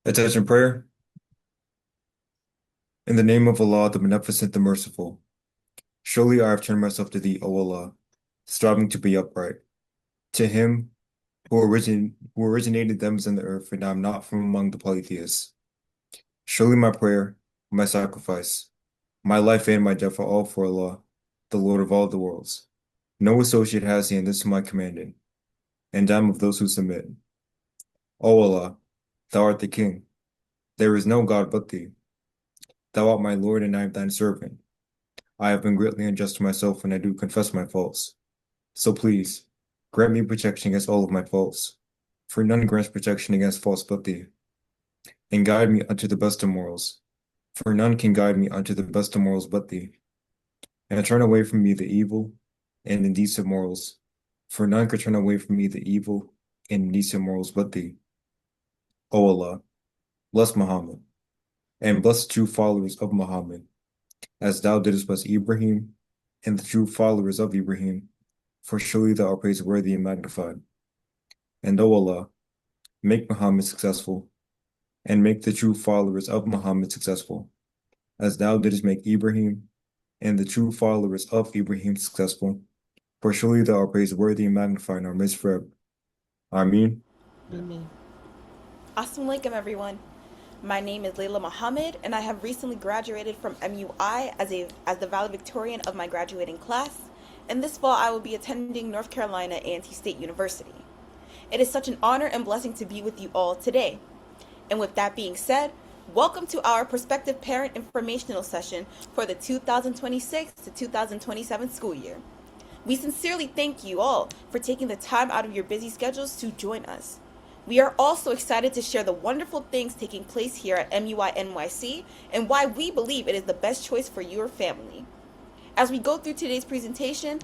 Attention prayer. In the name of Allah, the Beneficent, the Merciful. Surely I have turned myself to thee, O Allah, striving to be upright. To him who originated them in the earth, and I am not from among the polytheists. Surely my prayer, my sacrifice, my life and my death are all for Allah, the Lord of all the worlds. No associate has he in this my commanding, and I am of those who submit. O Allah, thou art the King. There is no God but thee. Thou art my Lord, and I am thine servant. I have been greatly unjust to myself, and I do confess my faults. So please, grant me protection against all of my faults, for none grants protection against faults but thee, and guide me unto the best of morals, for none can guide me unto the best of morals but thee, and turn away from me the evil and indecent morals, for none can turn away from me the evil and indecent morals but thee. O Allah, bless Muhammad, and bless the true followers of Muhammad, as thou didst bless Ibrahim and the true followers of Ibrahim, for surely thou art praiseworthy and magnified. And O Allah, make Muhammad successful, and make the true followers of Muhammad successful, as thou didst make Ibrahim and the true followers of Ibrahim successful, for surely thou art praiseworthy and magnified in our midst forever. Ameen. Amen. Assalamu alaikum, everyone. My name is Layla Muhammad, and I have recently graduated from MUI as the valedictorian of my graduating class. And this fall, I will be attending North Carolina A&T State University. It is such an honor and blessing to be with you all today. And with that being said, welcome to our prospective parent informational session for the 2026 to 2027 school year. We sincerely thank you all for taking the time out of your busy schedules to join us. We are also excited to share the wonderful things taking place here at MUI NYC and why we believe it is the best choice for your family. As we go through today's presentation,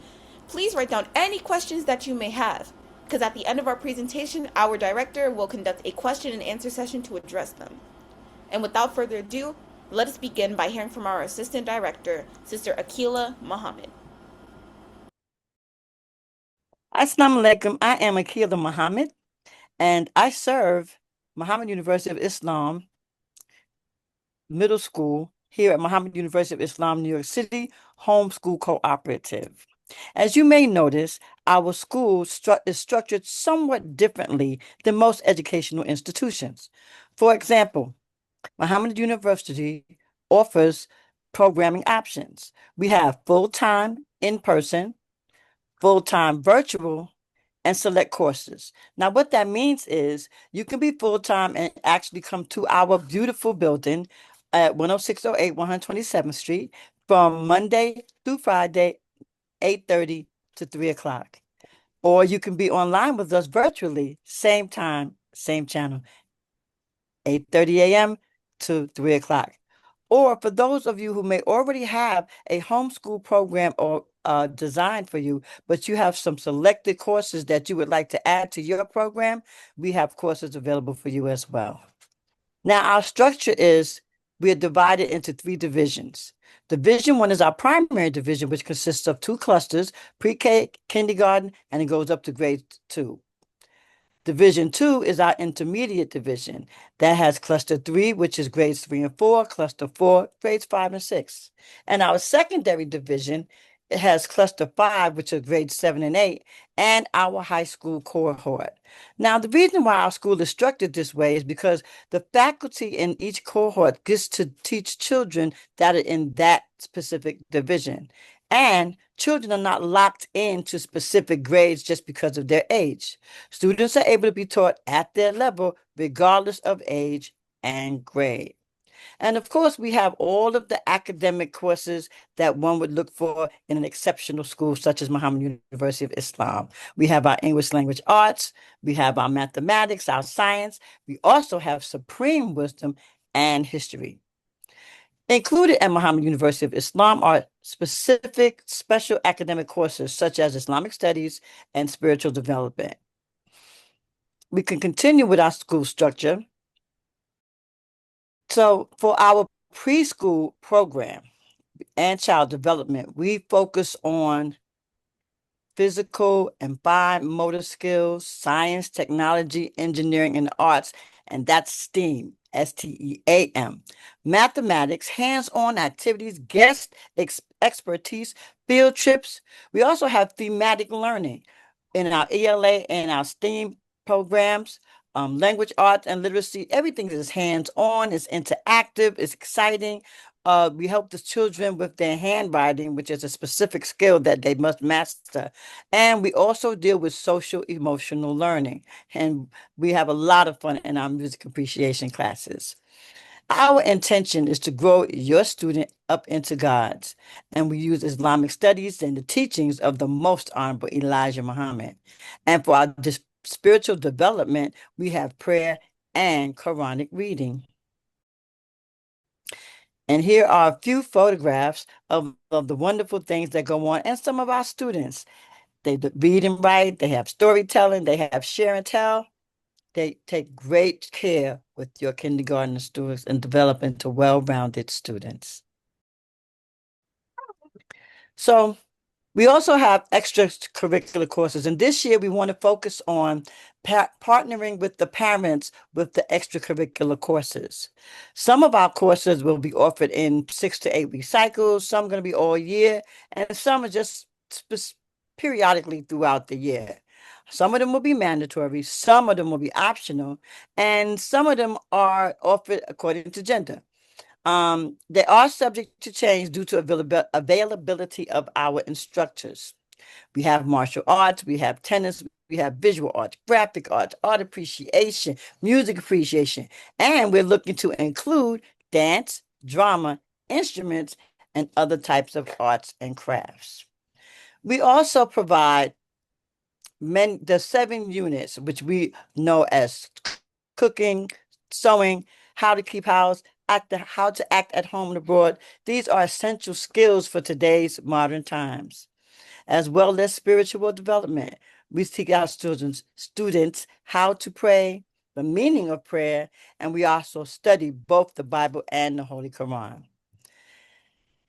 please write down any questions that you may have, because at the end of our presentation, our director will conduct a question and answer session to address them. And without further ado, let us begin by hearing from our Assistant Director, Sister Akila Muhammad. Assalamu alaikum. I am Akila Muhammad, and I serve Muhammad University of Islam Middle School here at Muhammad University of Islam, New York City Homeschool Cooperative. As you may notice, our school is structured somewhat differently than most educational institutions. For example, Muhammad University offers programming options. We have full-time in-person, full-time virtual, and select courses. Now, what that means is you can be full-time and actually come to our beautiful building at 10608 127th Street from Monday through Friday, 8:30 to 3 o'clock. Or you can be online with us virtually, same time, same channel, 8:30 a.m. to 3 o'clock. Or for those of you who may already have a homeschool program or designed for you, but you have some selected courses that you would like to add to your program, we have courses available for you as well. Now, our structure is we are divided into 3 divisions. Division 1 is our primary division, which consists of 2 clusters, pre-K, kindergarten, and it goes up to grade 2. Division 2 is our intermediate division. That has cluster 3, which is grades 3 and 4, cluster 4, grades 5 and 6. And our secondary division, it has cluster 5, which is grades 7 and 8, and our high school cohort. Now, the reason why our school is structured this way is because the faculty in each cohort gets to teach children that are in that specific division. And children are not locked into specific grades just because of their age. Students are able to be taught at their level, regardless of age and grade. And of course, we have all of the academic courses that one would look for in an exceptional school, such as Muhammad University of Islam. We have our English language arts, we have our mathematics, our science. We also have supreme wisdom and history. Included at Muhammad University of Islam are specific special academic courses such as Islamic studies and spiritual development. We can continue with our school structure. So for our preschool program and child development, we focus on physical and fine motor skills, science, technology, engineering, and arts, and that's STEAM, STEAM. Mathematics, hands-on activities, guest expertise, field trips. We also have thematic learning in our ELA and our STEAM programs. Language arts and literacy, everything is hands-on, it's interactive, it's exciting. We help the children with their handwriting, which is a specific skill that they must master. And we also deal with social emotional learning. And we have a lot of fun in our music appreciation classes. Our intention is to grow your student up into God's, and we use Islamic studies and the teachings of the Most Honorable Elijah Muhammad. And for our spiritual development, we have prayer and Quranic reading. And here are a few photographs of the wonderful things that go on and some of our students. They read and write, they have storytelling, they have share and tell. They take great care with your kindergarten students and develop into well-rounded students. So we also have extracurricular courses, and this year we want to focus on partnering with the parents with the extracurricular courses. Some of our courses will be offered in 6 to 8 week cycles, some are going to be all year, and some are just periodically throughout the year. Some of them will be mandatory, some of them will be optional, and some of them are offered according to gender. They are subject to change due to availability of our instructors. We have martial arts, we have tennis, we have visual arts, graphic arts, art appreciation, music appreciation, and we're looking to include dance, drama, instruments, and other types of arts and crafts. We also provide the 7 units, which we know as cooking, sewing, how to keep house, how to act at home and abroad. These are essential skills for today's modern times, as well as spiritual development. We teach our students how to pray, the meaning of prayer, and we also study both the Bible and the Holy Quran.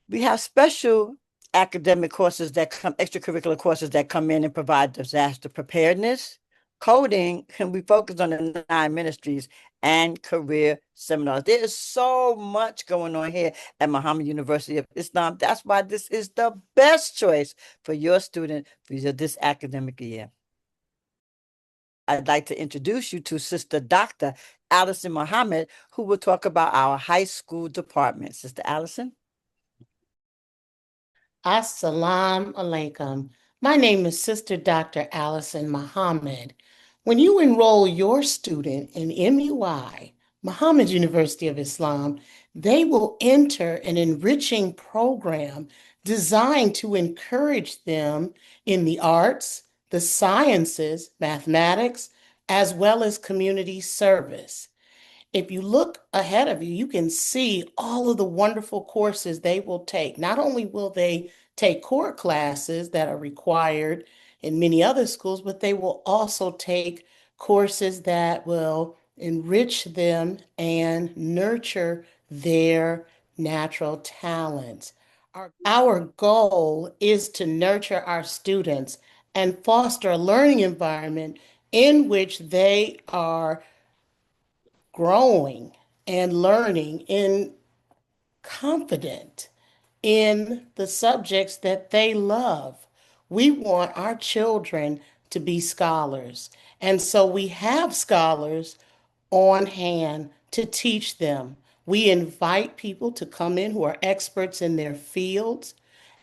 We have special academic courses that extracurricular courses that come in and provide disaster preparedness, coding, and we focus on the 9 ministries and career seminars. There is so much going on here at Muhammad University of Islam. That's why this is the best choice for your student for this academic year. I'd like to introduce you to Sister Dr. Allison Muhammad, who will talk about our high school department. Sister Allison? Assalamu alaikum. My name is Sister Dr. Allison Muhammad. When you enroll your student in MUI, Muhammad University of Islam, they will enter an enriching program designed to encourage them in the arts, the sciences, mathematics, as well as community service. If you look ahead of you, you can see all of the wonderful courses they will take. Not only will they take core classes that are required in many other schools, but they will also take courses that will enrich them and nurture their natural talents. Our goal is to nurture our students and foster a learning environment in which they are growing and learning in confident in the subjects that they love. We want our children to be scholars. And so we have scholars on hand to teach them. We invite people to come in who are experts in their fields,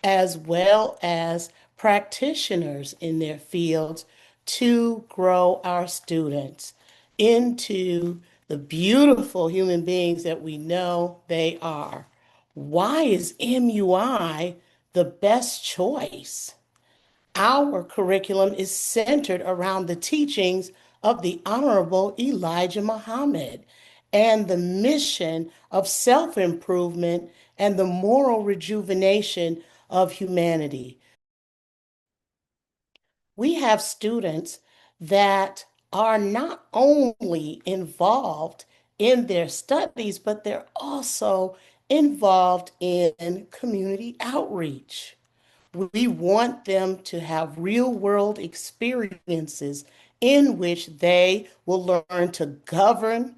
as well as practitioners in their fields to grow our students into the beautiful human beings that we know they are. Why is MUI the best choice? Our curriculum is centered around the teachings of the Honorable Elijah Muhammad and the mission of self improvement and the moral rejuvenation of humanity. We have students that are not only involved in their studies, but they're also involved in community outreach. We want them to have real world experiences in which they will learn to govern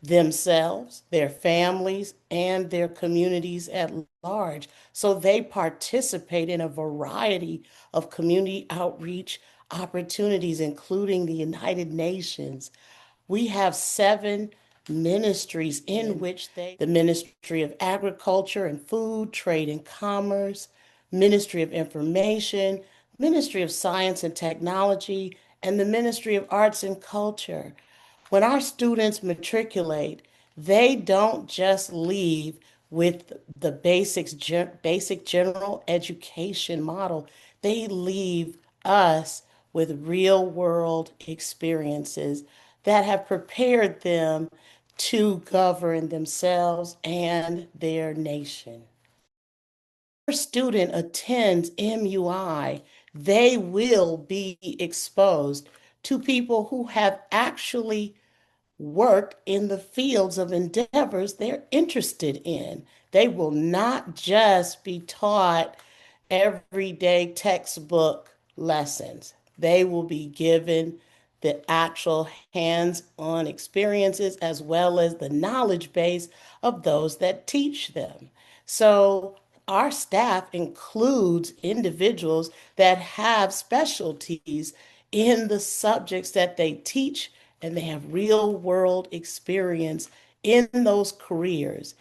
themselves, their families, and their communities at large. So they participate in a variety of community outreach opportunities, including the United Nations. We have 7 ministries in which the Ministry of Agriculture and Food, Trade and Commerce, Ministry of Information, Ministry of Science and Technology, and the Ministry of Arts and Culture. When our students matriculate, they don't just leave with the basic general education model. They leave us with real world experiences that have prepared them to govern themselves and their nation. If a student attends MUI, they will be exposed to people who have actually work in the fields of endeavors they're interested in. They will not just be taught everyday textbook lessons. They will be given the actual hands-on experiences as well as the knowledge base of those that teach them. So our staff includes individuals that have specialties in the subjects that they teach, and they have real world experience in those careers.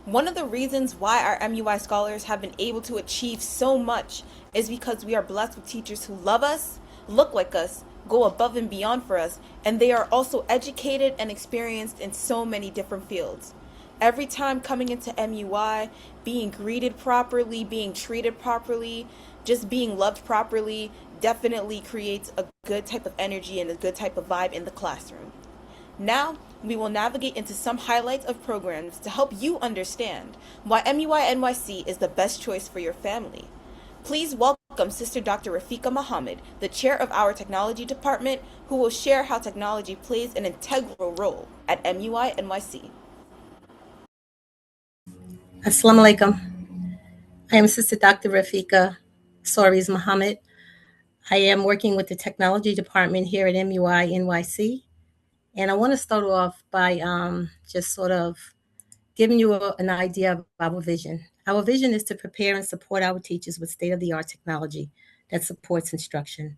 One of the reasons why our MUI scholars have been able to achieve so much is because we are blessed with teachers who love us, look like us, go above and beyond for us, and they are also educated and experienced in so many different fields. Every time coming into MUI, being greeted properly, being treated properly, just being loved properly definitely creates a good type of energy and a good type of vibe in the classroom. Now, we will navigate into some highlights of programs to help you understand why MUI NYC is the best choice for your family. Please welcome Sister Dr. Rafika Muhammad, the chair of our technology department, who will share how technology plays an integral role at MUI NYC. Assalamu alaikum. I am Sister Dr. Rafika Soaries Muhammad. I am working with the technology department here at MUI NYC. And I want to start off by just sort of giving you an idea of our vision. Our vision is to prepare and support our teachers with state-of-the-art technology that supports instruction.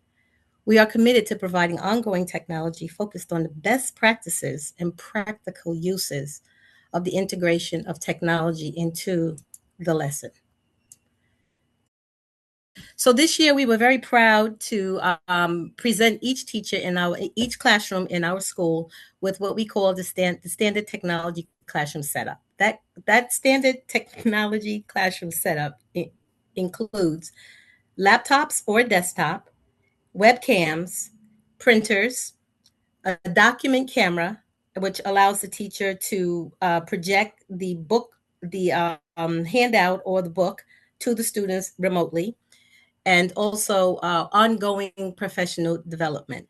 We are committed to providing ongoing technology focused on the best practices and practical uses of the integration of technology into the lesson. So this year we were very proud to present each teacher in each classroom in our school with what we call the standard technology classroom setup. That standard technology classroom setup includes laptops or desktop, webcams, printers, a document camera, which allows the teacher to project the book, the handout or the book to the students remotely, and also ongoing professional development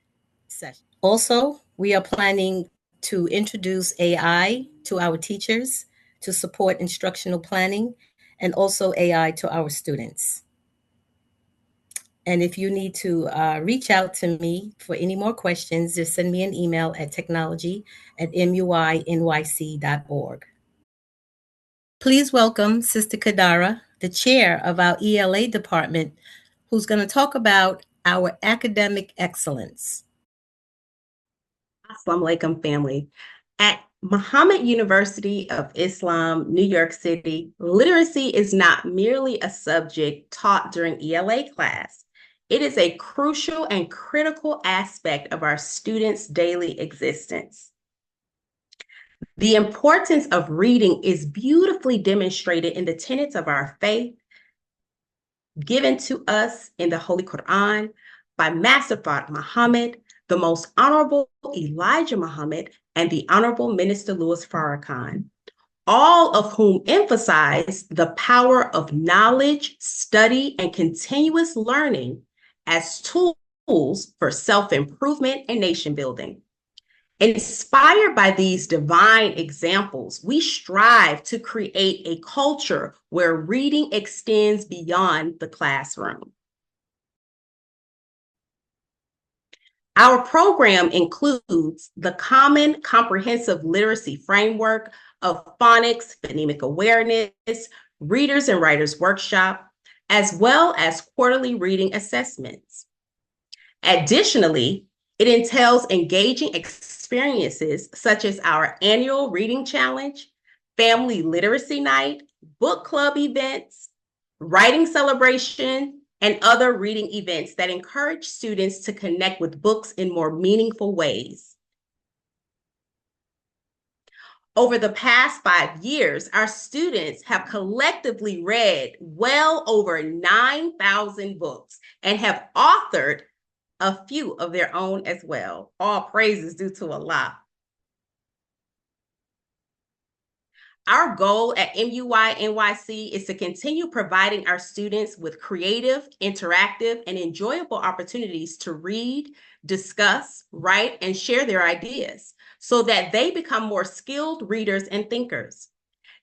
session. Also, we are planning to introduce AI to our teachers to support instructional planning, and also AI to our students. And if you need to reach out to me for any more questions, just send me an email at technology@muinyc.org. Please welcome Sister Kadara, the chair of our ELA department, who's going to talk about our academic excellence. Assalamu alaikum, family. At Muhammad University of Islam, New York City, literacy is not merely a subject taught during ELA class. It is a crucial and critical aspect of our students' daily existence. The importance of reading is beautifully demonstrated in the tenets of our faith given to us in the Holy Quran by Master Fard Muhammad, the Most Honorable Elijah Muhammad, and the Honorable Minister Louis Farrakhan, all of whom emphasize the power of knowledge, study, and continuous learning as tools for self-improvement and nation building. Inspired by these divine examples, we strive to create a culture where reading extends beyond the classroom. Our program includes the Common Comprehensive Literacy Framework of Phonics, Phonemic Awareness, Readers and Writers Workshop, as well as quarterly reading assessments. Additionally, it entails engaging experiences such as our annual reading challenge, family literacy night, book club events, writing celebration, and other reading events that encourage students to connect with books in more meaningful ways. Over the past 5 years, our students have collectively read well over 9,000 books and have authored a few of their own as well. All praises due to Allah. Our goal at MUI NYC is to continue providing our students with creative, interactive, and enjoyable opportunities to read, discuss, write, and share their ideas so that they become more skilled readers and thinkers.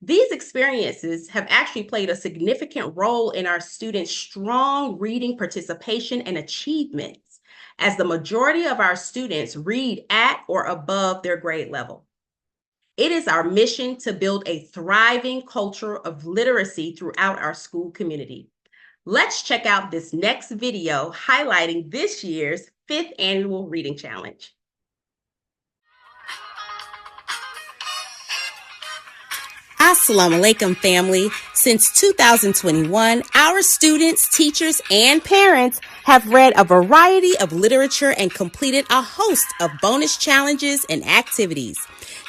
These experiences have actually played a significant role in our students' strong reading participation and achievements, as the majority of our students read at or above their grade level. It is our mission to build a thriving culture of literacy throughout our school community. Let's check out this next video highlighting this year's 5th Annual Reading Challenge. Assalamu alaikum, family. Since 2021, our students, teachers, and parents have read a variety of literature and completed a host of bonus challenges and activities.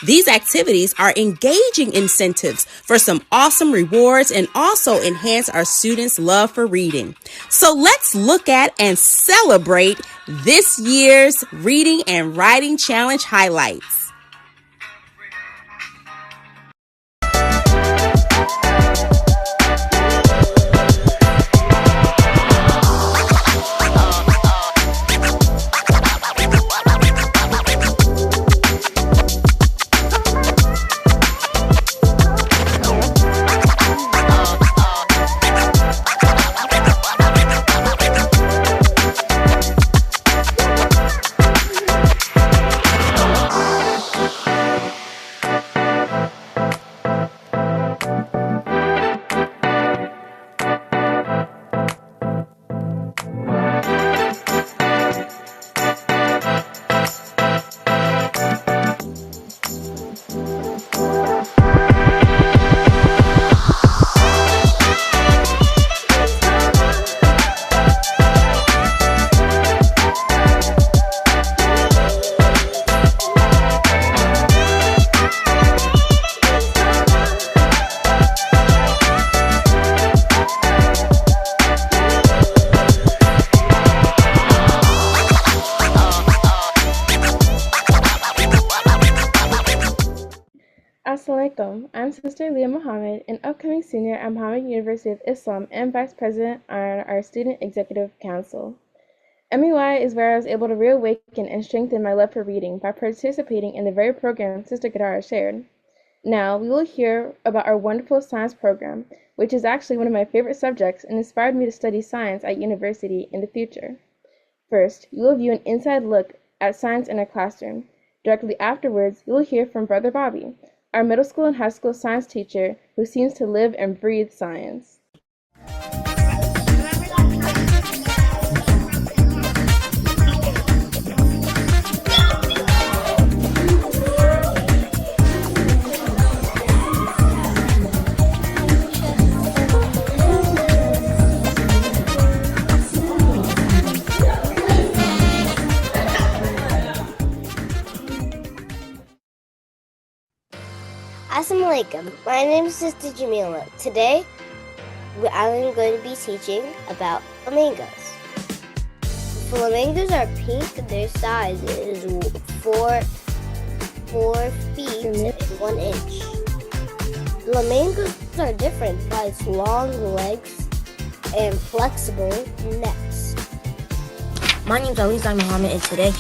These activities are engaging incentives for some awesome rewards and also enhance our students' love for reading. So let's look at and celebrate this year's Reading and Writing Challenge highlights. Assalamualaikum. I'm Sister Leah Muhammad, an upcoming senior at Muhammad University of Islam and Vice President on our Student Executive Council. MUI is where I was able to reawaken and strengthen my love for reading by participating in the very program Sister Gadara shared. Now, we will hear about our wonderful science program, which is actually one of my favorite subjects and inspired me to study science at university in the future. First, you will view an inside look at science in our classroom. Directly afterwards, you will hear from Brother Bobby, our middle school and high school science teacher who seems to live and breathe science. Assalamu alaikum. My name is Sister Jamila. Today, I'm going to be teaching about flamingos. Flamingos are pink. Their size is 4 feet and 1 inch. Flamingos are different by its long legs and flexible necks. My name is Alizai Muhammad, and today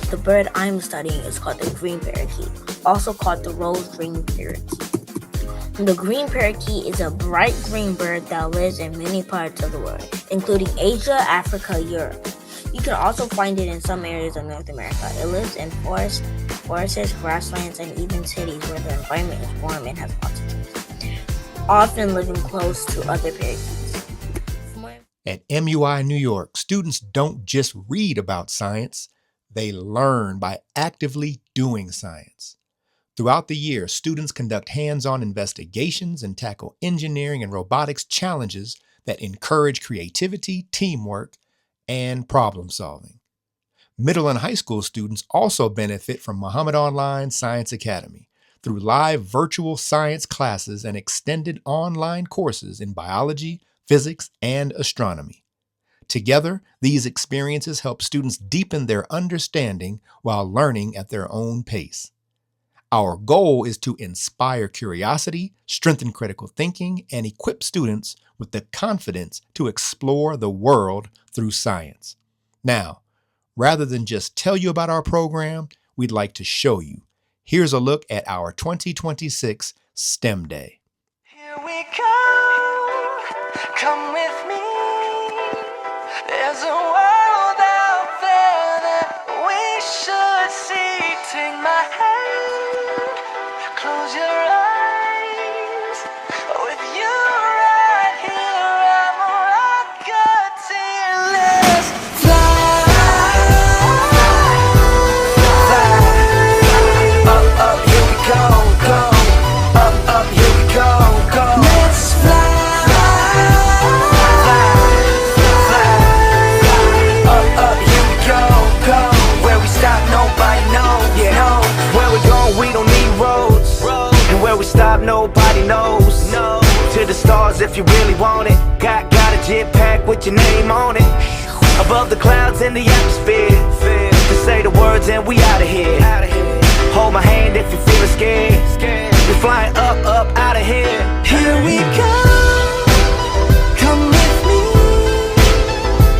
the bird I'm studying is called the green parakeet, also called the rose green parakeet. The green parakeet is a bright green bird that lives in many parts of the world, including Asia, Africa, Europe. You can also find it in some areas of North America. It lives in forests, grasslands, and even cities where the environment is warm and has lots of trees, often living close to other parakeets. At MUI New York, students don't just read about science, they learn by actively doing science. Throughout the year, students conduct hands-on investigations and tackle engineering and robotics challenges that encourage creativity, teamwork, and problem solving. Middle and high school students also benefit from Muhammad Online Science Academy through live virtual science classes and extended online courses in biology, physics, and astronomy. Together, these experiences help students deepen their understanding while learning at their own pace. Our goal is to inspire curiosity, strengthen critical thinking, and equip students with the confidence to explore the world through science. Now, rather than just tell you about our program, we'd like to show you. Here's a look at our 2026 STEM Day. Here we go, come with me. There's a world out there that we should see. Take my hand, close your eyes. With you right here, I'm a rocketeer. Let's fly, fly. Up, here we go, go. Up, here we go, go. Let's fly, fly, fly. Up, here we go, go. Where we stop, nobody knows, yeah. No. Where we going, we don't need roads. And where we stop, nobody knows. No. To the stars if you really want it. Got a jetpack with your name on it. Above the clouds in the atmosphere. Just say the words and we out of here. Hold my hand if you're feeling scared. We're flying up, out of here. Here we go. Come with me.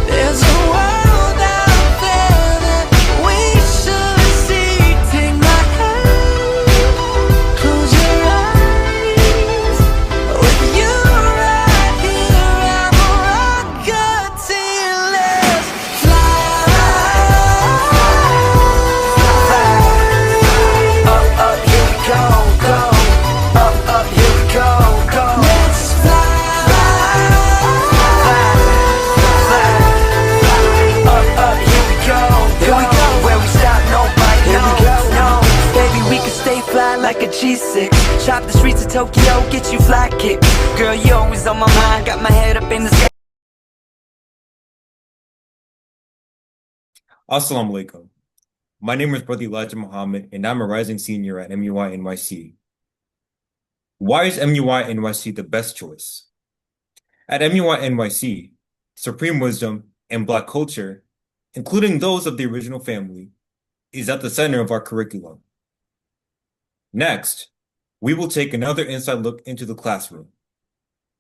There's a world out there that we should see. Take my hand, close your eyes. With you right here, I'm a rocketeer. Let's fly, fly. Up, here we go, go. Up, here we go, go. Let's fly, fly, fly. Up, here we go, go. Where we stop, nobody knows. No, baby, we can stay fly like a G6. Chop the streets of Tokyo, get you fly kicks. Girl, you always on my mind, got my head up in the sky. Assalamu alaikum. My name is Brother Elijah Muhammad, and I'm a rising senior at MUI NYC. Why is MUI NYC the best choice? At MUI NYC, supreme wisdom and Black culture, including those of the original family, is at the center of our curriculum. Next, we will take another inside look into the classroom.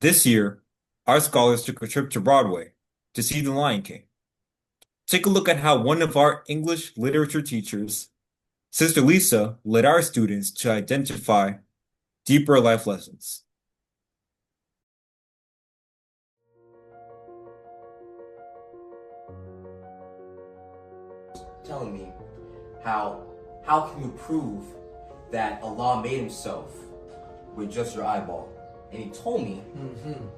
This year, our scholars took a trip to Broadway to see The Lion King. Take a look at how one of our English literature teachers, Sister Lisa, led our students to identify deeper life lessons. Telling me how can you prove that Allah made himself with just your eyeball? And he told me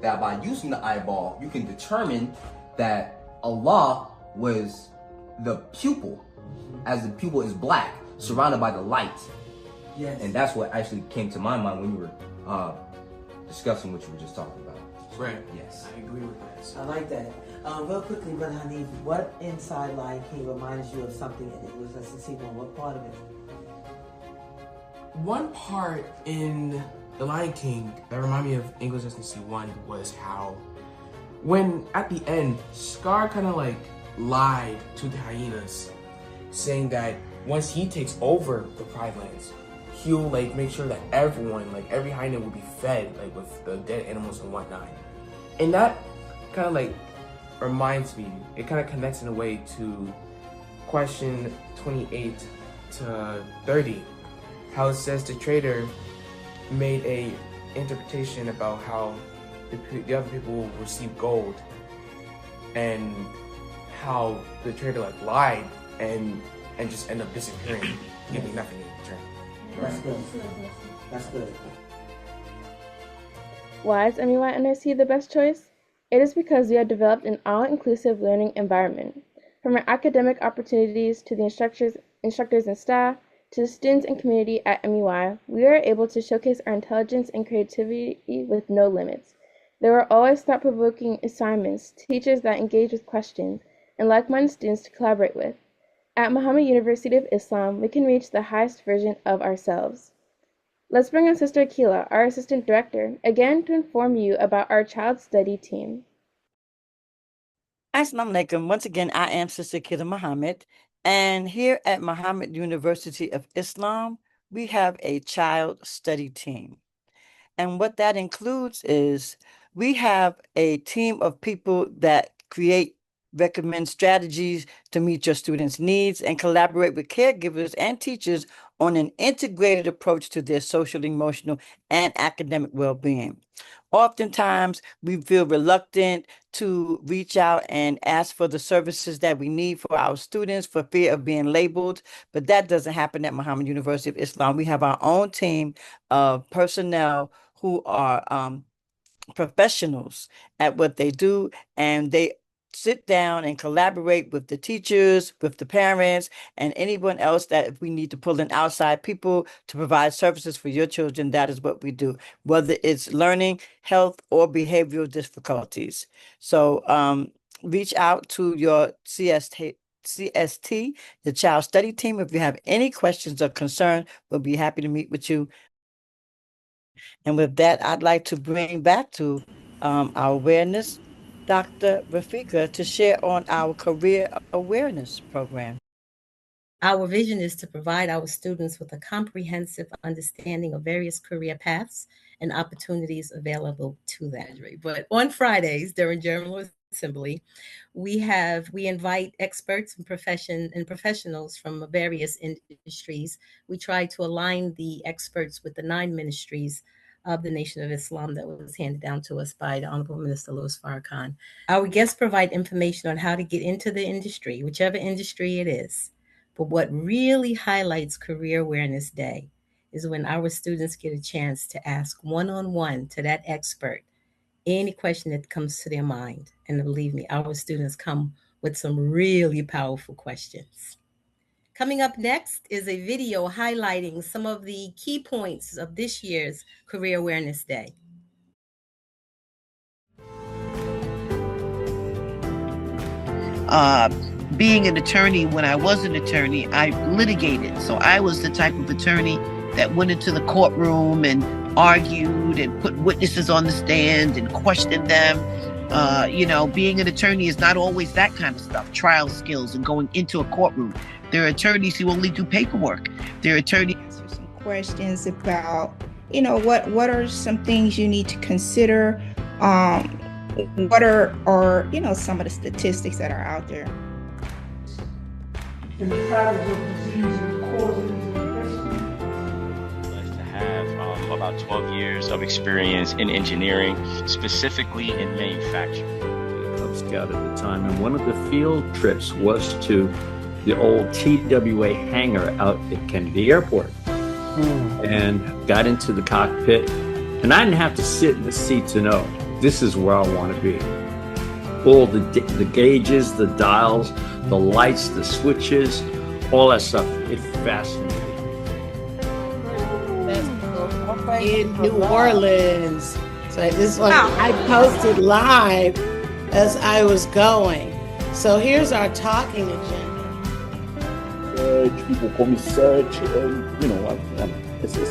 that by using the eyeball, you can determine that Allah was the pupil, as the pupil is black, surrounded by the light. Yes. And that's what actually came to my mind when you were discussing what you were just talking about. Right. Yes. I agree with that. I like that. Real quickly, Brother Hanif, what inside Lion King reminds you of something in English Lesson C1? What part of it? One part in The Lion King that reminded me of English Lesson C1 was how, when at the end, Scar kind of like lied to the hyenas, saying that once he takes over the Pride Lands, he'll like make sure that everyone, like every hyena, will be fed like with the dead animals and whatnot. And that kind of like reminds me, it kind of connects in a way to question 28 to 30, how it says the trader made a interpretation about how the other people will receive gold, and how the trader like lied and just end up disappearing, giving nothing in return. That's good. That's good. Why is MUI NRC the best choice? It is because we have developed an all-inclusive learning environment. From our academic opportunities to the instructors and staff, to the students and community at MUI, we are able to showcase our intelligence and creativity with no limits. There are always thought-provoking assignments, teachers that engage with questions, and like-minded students to collaborate with. At Muhammad University of Islam, we can reach the highest version of ourselves. Let's bring in Sister Akila, our Assistant Director, again to inform you about our Child Study team. Assalamu alaikum. Once again, I am Sister Akila Muhammad, and here at Muhammad University of Islam, we have a child study team. And what that includes is we have a team of people that recommend strategies to meet your students' needs and collaborate with caregivers and teachers on an integrated approach to their social, emotional, and academic well-being. Oftentimes, we feel reluctant to reach out and ask for the services that we need for our students for fear of being labeled, but that doesn't happen at Muhammad University of Islam. We have our own team of personnel who are professionals at what they do, and they sit down and collaborate with the teachers, with the parents, and anyone else that if we need to pull in outside people to provide services for your children, that is what we do, whether it's learning, health, or behavioral difficulties. So reach out to your CST, the Child Study Team. If you have any questions or concern, we'll be happy to meet with you. And with that, I'd like to bring back to our awareness, Dr. Rafika, to share on our career awareness program. Our vision is to provide our students with a comprehensive understanding of various career paths and opportunities available to them. But on Fridays during General Assembly, we invite experts and professionals from various industries. We try to align the experts with the 9 ministries of the Nation of Islam that was handed down to us by the Honorable Minister Louis Farrakhan. Our guests provide information on how to get into the industry, whichever industry it is. But what really highlights Career Awareness Day is when our students get a chance to ask one-on-one to that expert any question that comes to their mind. And believe me, our students come with some really powerful questions. Coming up next is a video highlighting some of the key points of this year's Career Awareness Day. Being an attorney, when I was an attorney, I litigated. So I was the type of attorney that went into the courtroom and argued and put witnesses on the stand and questioned them. Being an attorney is not always that kind of stuff, trial skills and going into a courtroom. There are attorneys who only do paperwork. There are attorneys. Answer some questions about, what are some things you need to consider? What are some of the statistics that are out there? In the patterns of disease and causes and infections. Blessed to have about 12 years of experience in engineering, specifically in manufacturing. Cub Scout at the time, and one of the field trips was to the old TWA hangar out at Kennedy Airport, and got into the cockpit, and I didn't have to sit in the seat to know this is where I want to be. All the gauges, the dials, the lights, the switches, all that stuff, it fascinated me. In New Orleans. So this one I posted live as I was going. So here's our talking agenda. People call me Serge, it's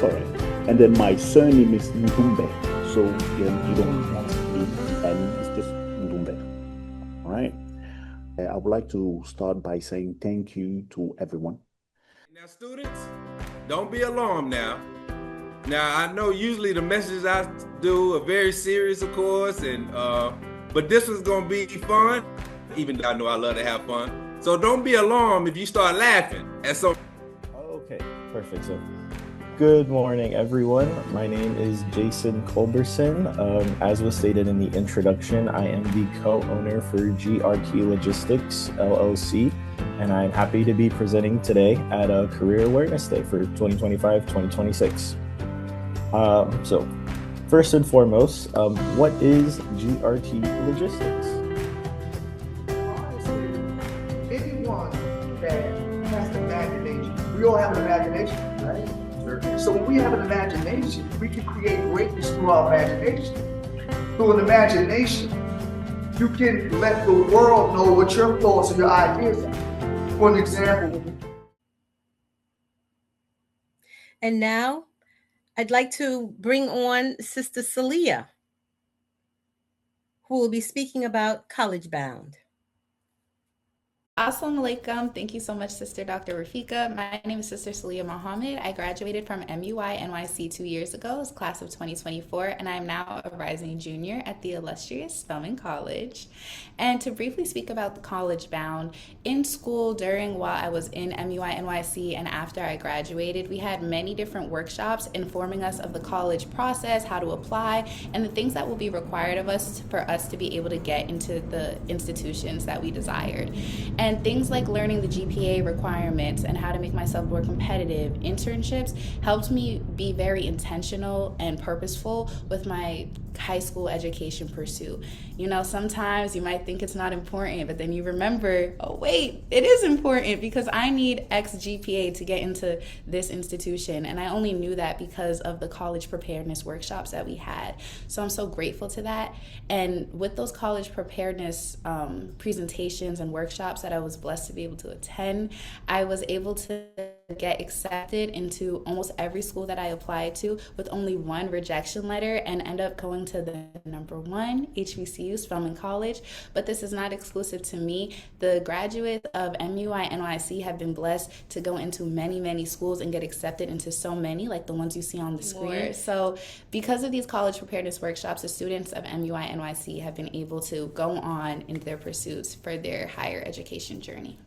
all right. And then my surname is Ndumbe, so you don't want me, and it's just Ndumbe. All right. I would like to start by saying thank you to everyone. Now, students, don't be alarmed now. Now, I know usually the messages I do are very serious, of course, but this was gonna be fun, even though I know I love to have fun. So don't be alarmed if you start laughing at some. Okay, perfect. So Good morning, everyone. My name is Jason Culberson. As was stated in the introduction, I am the co-owner for GRT Logistics LLC, and I'm happy to be presenting today at a Career Awareness Day for 2025-2026. So, first and foremost, what is GRT Logistics? Anyone that has an imagination, we all have an imagination, right? So when we have an imagination, we can create greatness through our imagination. Through an imagination, you can let the world know what your thoughts and your ideas are. For an example. And now I'd like to bring on Sister Celia, who will be speaking about College Bound. Assalamu alaikum. Thank you so much, Sister Dr. Rafika. My name is Sister Salia Mohammed. I graduated from MUI NYC 2 years ago as class of 2024, and I am now a rising junior at the illustrious Spelman College. And to briefly speak about the College Bound, in school while I was in MUI NYC and after I graduated, we had many different workshops informing us of the college process, how to apply, and the things that will be required of us for us to be able to get into the institutions that we desired. And things like learning the GPA requirements and how to make myself more competitive, internships helped me be very intentional and purposeful with my high school education pursuit. You know, sometimes you might think it's not important, but then you remember, oh wait, it is important because I need X GPA to get into this institution. And I only knew that because of the college preparedness workshops that we had. So I'm so grateful to that. And with those college preparedness presentations and workshops that I was blessed to be able to attend, I was able to get accepted into almost every school that I applied to with only one rejection letter and end up going to the #1 HBCU, Spelman College. But this is not exclusive to me. The graduates of MUI NYC have been blessed to go into many, many schools and get accepted into so many, like the ones you see on the screen. So because of these college preparedness workshops, the students of MUI NYC have been able to go on in their pursuits for their higher education journey.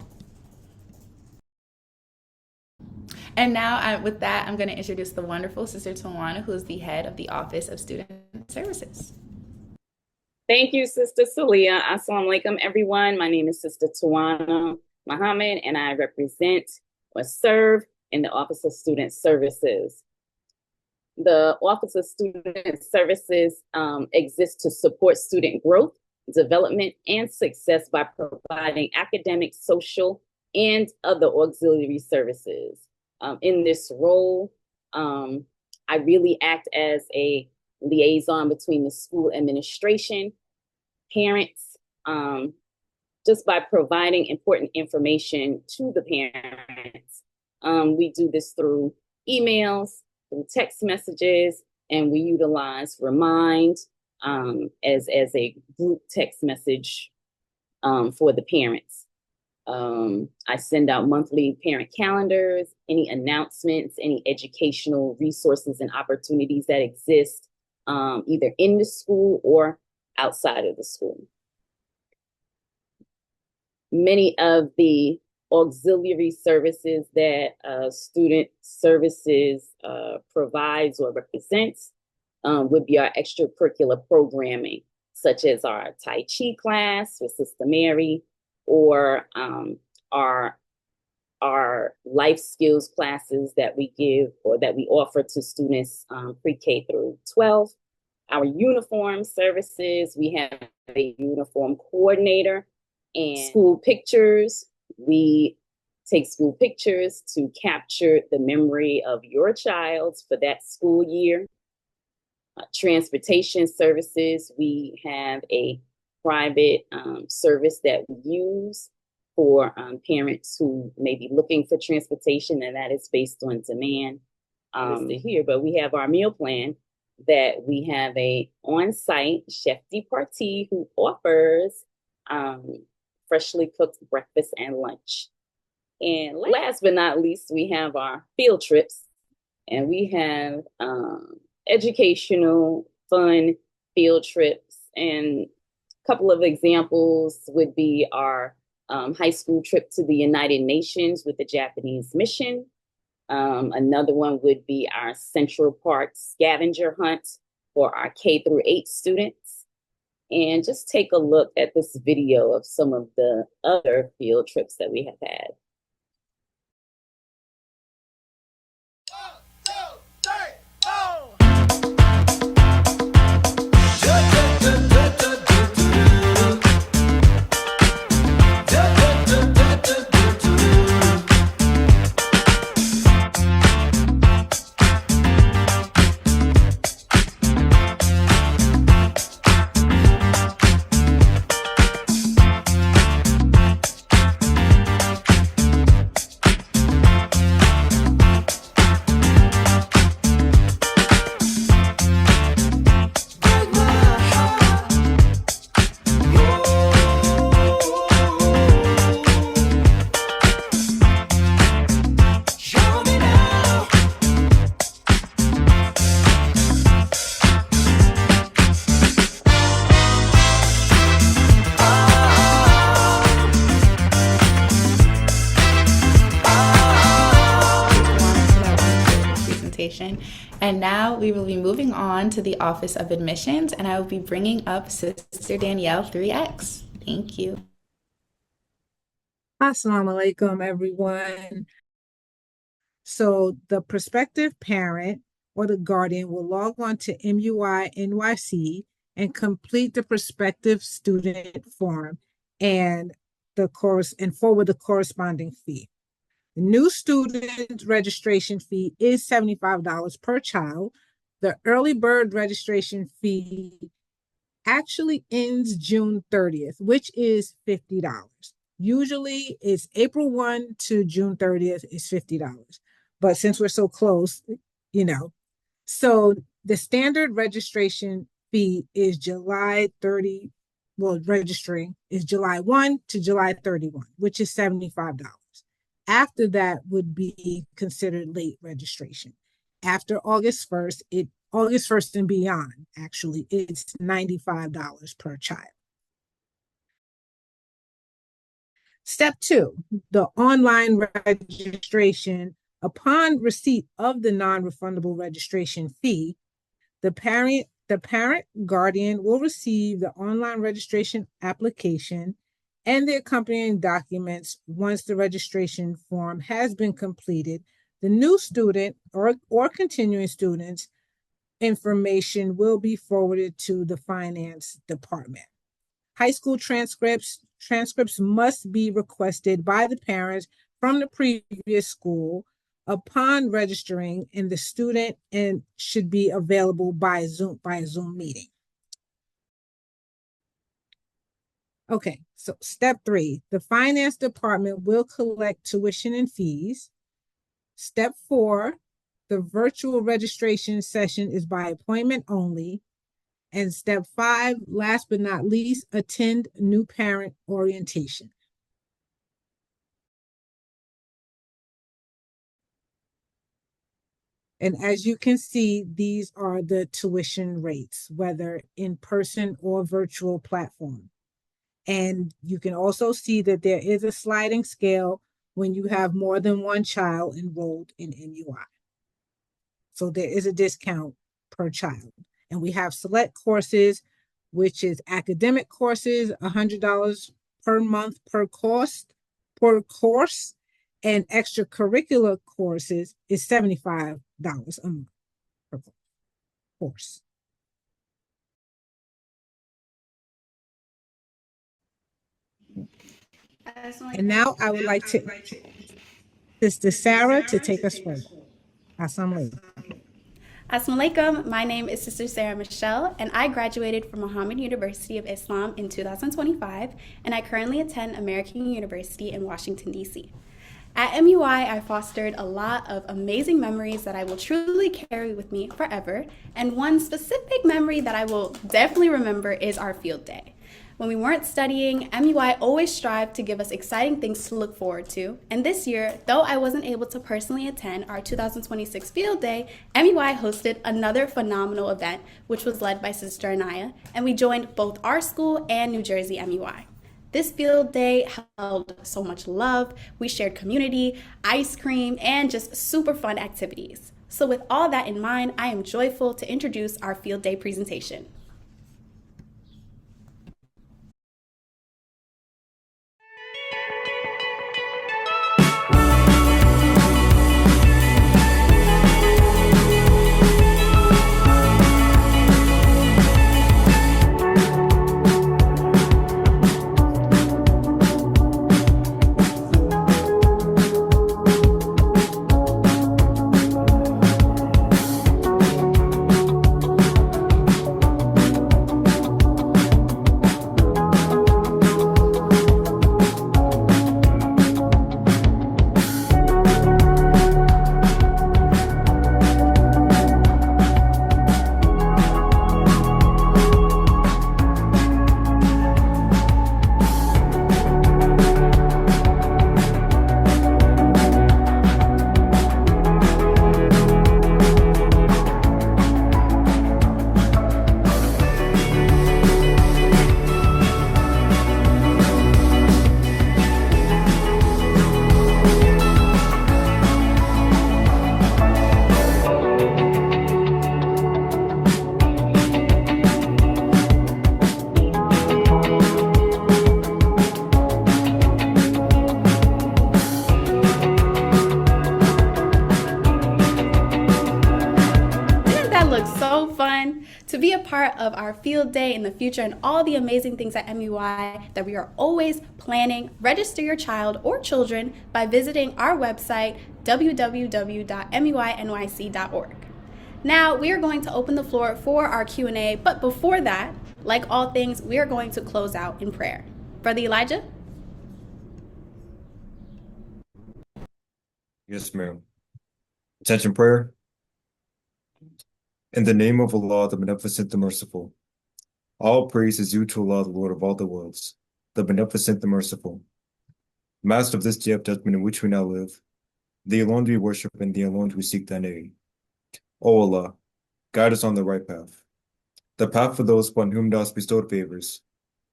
And now, with that, I'm going to introduce the wonderful Sister Tawana, who is the head of the Office of Student Services. Thank you, Sister Salia. Assalamu alaikum, everyone. My name is Sister Tawana Muhammad, and I represent or serve in the Office of Student Services. The Office of Student Services exists to support student growth, development, and success by providing academic, social, and other auxiliary services. In this role, I really act as a liaison between the school administration, parents, just by providing important information to the parents. We do this through emails, through text messages, and we utilize Remind as a group text message for the parents. I send out monthly parent calendars, any announcements, any educational resources and opportunities that exist either in the school or outside of the school. Many of the auxiliary services that student services provides or represents would be our extracurricular programming, such as our Tai Chi class with Sister Mary, or our life skills classes that we give or that we offer to students pre-K through 12. Our uniform services, we have a uniform coordinator, and school pictures. We take school pictures to capture the memory of your child for that school year. Transportation services, we have a private service that we use for parents who may be looking for transportation, and that is based on demand here. But we have our meal plan that we have a on-site chef de partie who offers freshly cooked breakfast and lunch. And last but not least, we have our field trips, and we have educational, fun field trips. And a couple of examples would be our high school trip to the United Nations with the Japanese mission, Another one would be our Central Park scavenger hunt for our K through 8 students. And just take a look at this video of some of the other field trips that we have had. And now we will be moving on to the Office of Admissions, and I will be bringing up Sister Danielle 3X. Thank you. Assalamu alaikum, everyone. So the prospective parent or the guardian will log on to MUI NYC and complete the prospective student form and forward the corresponding fee. The new student registration fee is $75 per child. The early bird registration fee actually ends June 30th, which is $50. Usually it's April 1 to June 30th is $50. But since we're so close, so the standard registration fee is July 30. Well, registering is July 1 to July 31, which is $75. After that would be considered late registration. After August 1st and beyond, actually, it's $95 per child. Step 2, the online registration. Upon receipt of the non-refundable registration fee, the parent guardian will receive the online registration application and the accompanying documents. Once the registration form has been completed, the new student or continuing students information will be forwarded to the finance department. High school transcripts must be requested by the parents from the previous school upon registering, and the student should be available by a Zoom meeting. Okay, so step 3, the finance department will collect tuition and fees. Step 4, the virtual registration session is by appointment only. And step 5, last but not least, attend new parent orientation. And as you can see, these are the tuition rates, whether in person or virtual platform. And you can also see that there is a sliding scale when you have more than one child enrolled in MUI. So there is a discount per child. And we have select courses, which is academic courses, $100 per month per course, and extracurricular courses is $75 a month per course. And now I would like to Sister Sarah to take us further. Assalamu alaikum. Assalamu alaikum. My name is Sister Sarah Michelle, and I graduated from Muhammad University of Islam in 2025, and I currently attend American University in Washington, D.C. At MUI, I fostered a lot of amazing memories that I will truly carry with me forever, and one specific memory that I will definitely remember is our field day. When we weren't studying, MUI always strived to give us exciting things to look forward to. And this year, though I wasn't able to personally attend our 2026 field day, MUI hosted another phenomenal event, which was led by Sister Anaya, and we joined both our school and New Jersey MUI. This field day held so much love. We shared community, ice cream, and just super fun activities. So with all that in mind, I am joyful to introduce our field day presentation. So fun to be a part of our field day in the future and all the amazing things at MUI that we are always planning. Register your child or children by visiting our website, www.muinyc.org. Now we are going to open the floor for our Q&A, but before that, like all things, we are going to close out in prayer. Brother Elijah? Yes, ma'am. Attention prayer. In the name of Allah, the Beneficent, the Merciful. All praise is due to Allah, the Lord of all the worlds, the Beneficent, the Merciful. Master of this day of judgment in which we now live, thee alone do we worship and thee alone do we seek thine aid. O Allah, guide us on the right path, the path for those upon whom thou hast bestowed favors,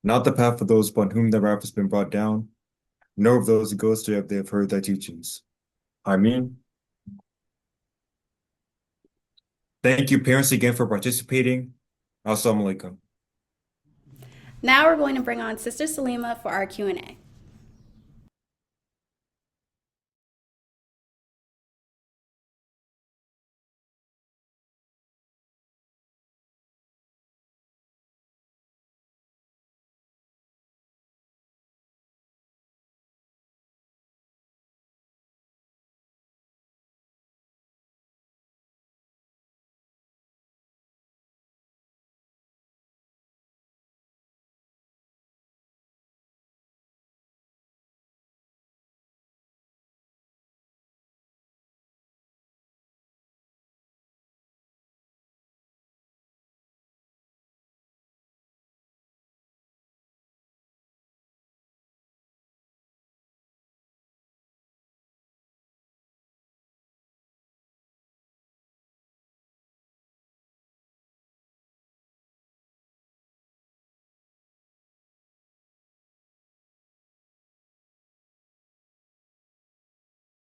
not the path for those upon whom the wrath has been brought down, nor of those who go astray if they have heard thy teachings. Ameen. Thank you, parents, again for participating. Assalamu alaikum. Now we're going to bring on Sister Salima for our Q&A.